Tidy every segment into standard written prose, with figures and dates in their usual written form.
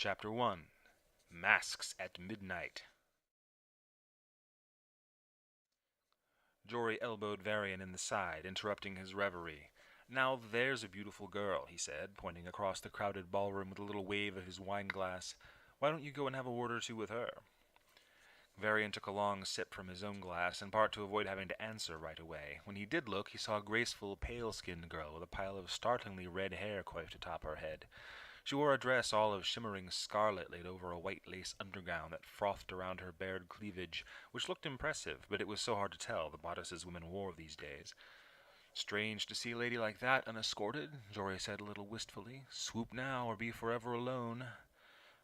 Chapter 1 Masks at Midnight. Jory elbowed Varian in the side, interrupting his reverie. "Now there's a beautiful girl," he said, pointing across the crowded ballroom with a little wave of his wine-glass. "Why don't you go and have a word or two with her?" Varian took a long sip from his own glass, in part to avoid having to answer right away. When he did look, he saw a graceful, pale-skinned girl with a pile of startlingly red hair coiffed atop her head. She wore a dress all of shimmering scarlet laid over a white lace undergown that frothed around her bared cleavage, which looked impressive, but it was so hard to tell the bodices women wore these days. "Strange to see a lady like that unescorted," Jory said a little wistfully. "Swoop now, or be forever alone."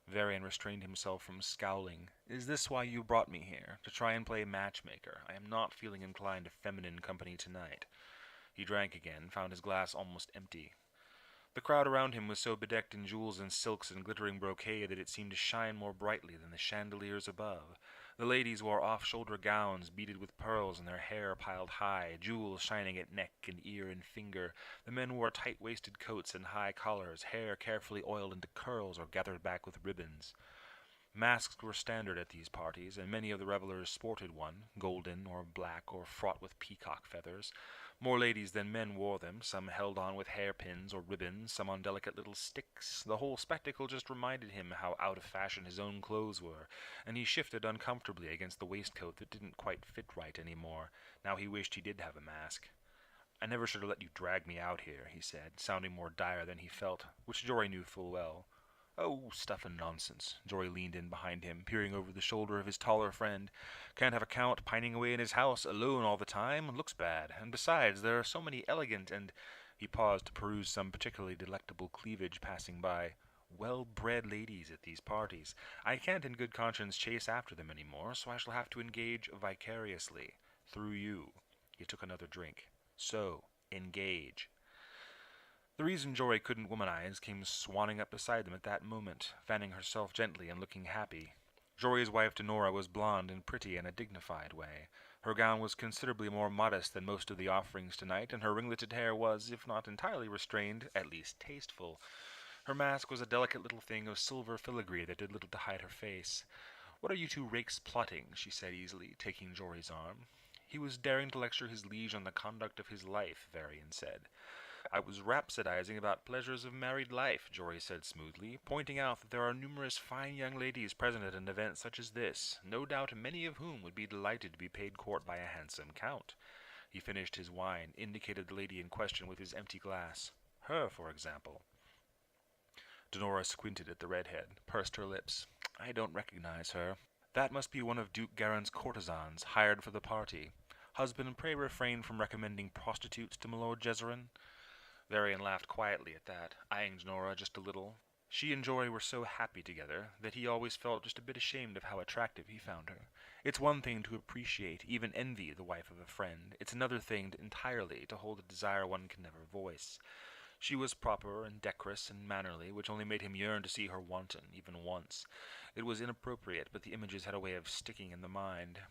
Varian restrained himself from scowling. "Is this why you brought me here? To try and play matchmaker? I am not feeling inclined to feminine company tonight." He drank again, found his glass almost empty. The crowd around him was so bedecked in jewels and silks and glittering brocade that it seemed to shine more brightly than the chandeliers above. The ladies wore off-shoulder gowns beaded with pearls and their hair piled high, jewels shining at neck and ear and finger. The men wore tight-waisted coats and high collars, hair carefully oiled into curls or gathered back with ribbons. Masks were standard at these parties, and many of the revelers sported one, golden or black or fraught with peacock feathers. More ladies than men wore them, some held on with hairpins or ribbons, some on delicate little sticks. The whole spectacle just reminded him how out of fashion his own clothes were, and he shifted uncomfortably against the waistcoat that didn't quite fit right anymore. Now he wished he did have a mask. "I never should have let you drag me out here," he said, sounding more dire than he felt, which Jory knew full well. "Oh, stuff and nonsense." Jory leaned in behind him, peering over the shoulder of his taller friend. "Can't have a count pining away in his house alone all the time. Looks bad. And besides, there are so many elegant and—" He paused to peruse some particularly delectable cleavage passing by. "Well-bred ladies at these parties. I can't in good conscience chase after them any more, so I shall have to engage vicariously. Through you." He took another drink. "So, engage." The reason Jory couldn't womanize came swanning up beside them at that moment, fanning herself gently and looking happy. Jory's wife Denora was blonde and pretty in a dignified way. Her gown was considerably more modest than most of the offerings tonight, and her ringleted hair was, if not entirely restrained, at least tasteful. Her mask was a delicate little thing of silver filigree that did little to hide her face. "What are you two rakes plotting?" she said easily, taking Jory's arm. He was daring to lecture his liege on the conduct of his life, Varian said. "I was rhapsodizing about pleasures of married life," Jory said smoothly, "pointing out that there are numerous fine young ladies present at an event such as this, no doubt many of whom would be delighted to be paid court by a handsome count." He finished his wine, indicated the lady in question with his empty glass. "Her, for example." Denora squinted at the redhead, pursed her lips. "I don't recognize her. That must be one of Duke Garen's courtesans, hired for the party. Husband, pray refrain from recommending prostitutes to Milord Jezerin." Varian laughed quietly at that, eyeing Denora just a little. She and Jory were so happy together that he always felt just a bit ashamed of how attractive he found her. It's one thing to appreciate, even envy, the wife of a friend. It's another thing entirely to hold a desire one can never voice. She was proper and decorous and mannerly, which only made him yearn to see her wanton, even once. It was inappropriate, but the images had a way of sticking in the mind.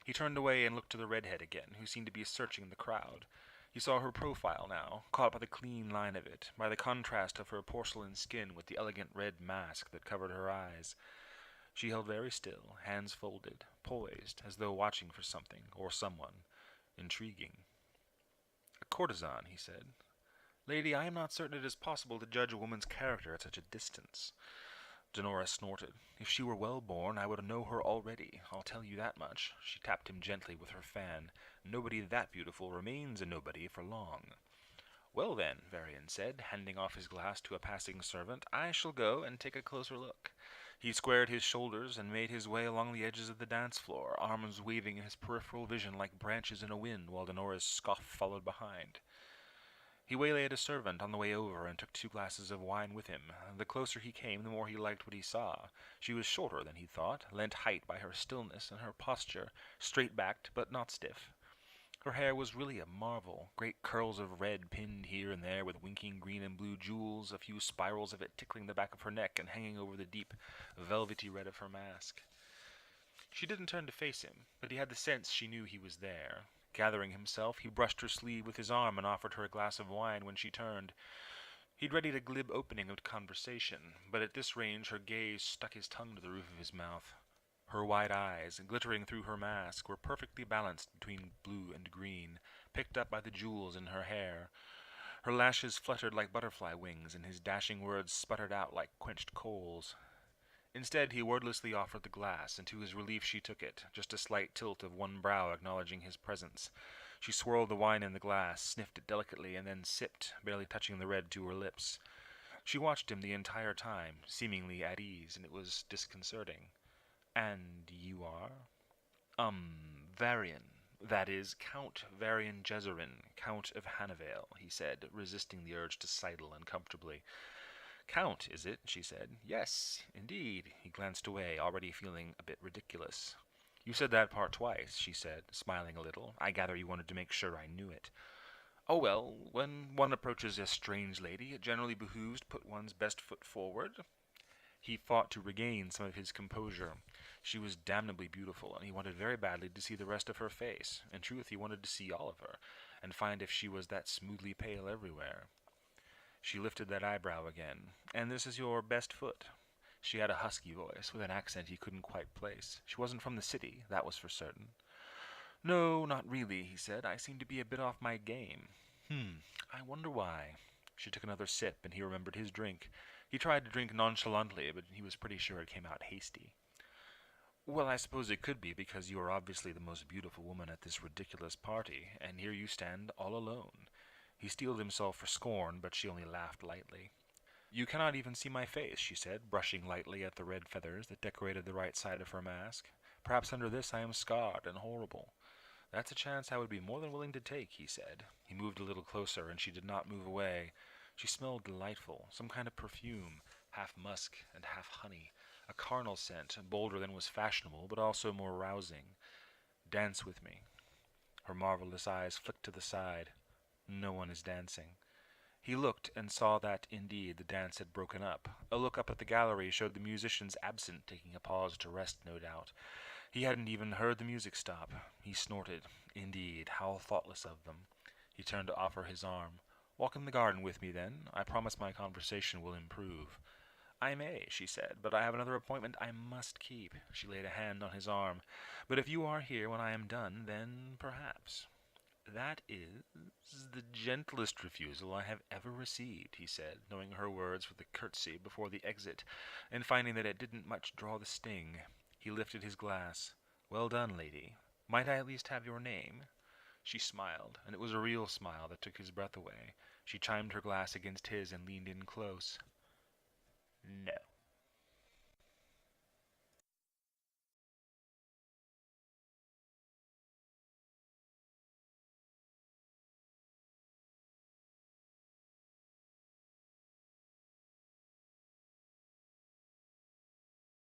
He turned away and looked to the redhead again, who seemed to be searching the crowd. He saw her profile now, caught by the clean line of it, by the contrast of her porcelain skin with the elegant red mask that covered her eyes. She held very still, hands folded, poised, as though watching for something, or someone, intriguing. "A courtesan," he said. "Lady, I am not certain it is possible to judge a woman's character at such a distance." Denora snorted. "If she were well born, I would know her already. I'll tell you that much." She tapped him gently with her fan. "Nobody that beautiful remains a nobody for long." "Well then," Varian said, handing off his glass to a passing servant, "I shall go and take a closer look." He squared his shoulders and made his way along the edges of the dance floor, arms waving in his peripheral vision like branches in a wind, while Denora's scoff followed behind. He waylaid a servant on the way over and took 2 glasses of wine with him. The closer he came, the more he liked what he saw. She was shorter than he thought, lent height by her stillness and her posture, straight-backed but not stiff. Her hair was really a marvel, great curls of red pinned here and there with winking green and blue jewels, a few spirals of it tickling the back of her neck and hanging over the deep, velvety red of her mask. She didn't turn to face him, but he had the sense she knew he was there. Gathering himself, he brushed her sleeve with his arm and offered her a glass of wine when she turned. He'd readied a glib opening of conversation, but at this range her gaze stuck his tongue to the roof of his mouth. Her wide eyes, glittering through her mask, were perfectly balanced between blue and green, picked up by the jewels in her hair. Her lashes fluttered like butterfly wings, and his dashing words sputtered out like quenched coals. Instead, he wordlessly offered the glass, and to his relief she took it, just a slight tilt of one brow acknowledging his presence. She swirled the wine in the glass, sniffed it delicately, and then sipped, barely touching the red to her lips. She watched him the entire time, seemingly at ease, and it was disconcerting. "And you are?" Varian. That is, Count Varian Jezerin, Count of Hannavale," he said, resisting the urge to sidle uncomfortably. "Count, is it?" she said. "Yes, indeed." He glanced away, already feeling a bit ridiculous. "You said that part twice," she said, smiling a little. "I gather you wanted to make sure I knew it." "Oh, well, when one approaches a strange lady, it generally behooves to put one's best foot forward." He fought to regain some of his composure. She was damnably beautiful, and he wanted very badly to see the rest of her face. In truth, he wanted to see all of her, and find if she was that smoothly pale everywhere. She lifted that eyebrow again. "And this is your best foot?" She had a husky voice, with an accent he couldn't quite place. She wasn't from the city, that was for certain. "No, not really," he said. "I seem to be a bit off my game." I wonder why." She took another sip, and he remembered his drink. He tried to drink nonchalantly, but he was pretty sure it came out hasty. "Well, I suppose it could be because you are obviously the most beautiful woman at this ridiculous party, and here you stand all alone." He steeled himself for scorn, but she only laughed lightly. "You cannot even see my face," she said, brushing lightly at the red feathers that decorated the right side of her mask. "Perhaps under this I am scarred and horrible." "That's a chance I would be more than willing to take," he said. He moved a little closer, and she did not move away. She smelled delightful, some kind of perfume, half musk and half honey, a carnal scent, bolder than was fashionable, but also more rousing. "Dance with me." Her marvelous eyes flicked to the side. "No one is dancing." He looked and saw that, indeed, the dance had broken up. A look up at the gallery showed the musicians absent, taking a pause to rest, no doubt. He hadn't even heard the music stop. He snorted. Indeed, how thoughtless of them. He turned to offer his arm. "Walk in the garden with me, then. I promise my conversation will improve." "I may," she said, "but I have another appointment I must keep." She laid a hand on his arm. "But if you are here when I am done, then perhaps." "That is the gentlest refusal I have ever received," he said, knowing her words with a curtsy before the exit, and finding that it didn't much draw the sting. He lifted his glass. "Well done, lady. Might I at least have your name?" She smiled, and it was a real smile that took his breath away. She chimed her glass against his and leaned in close. "No."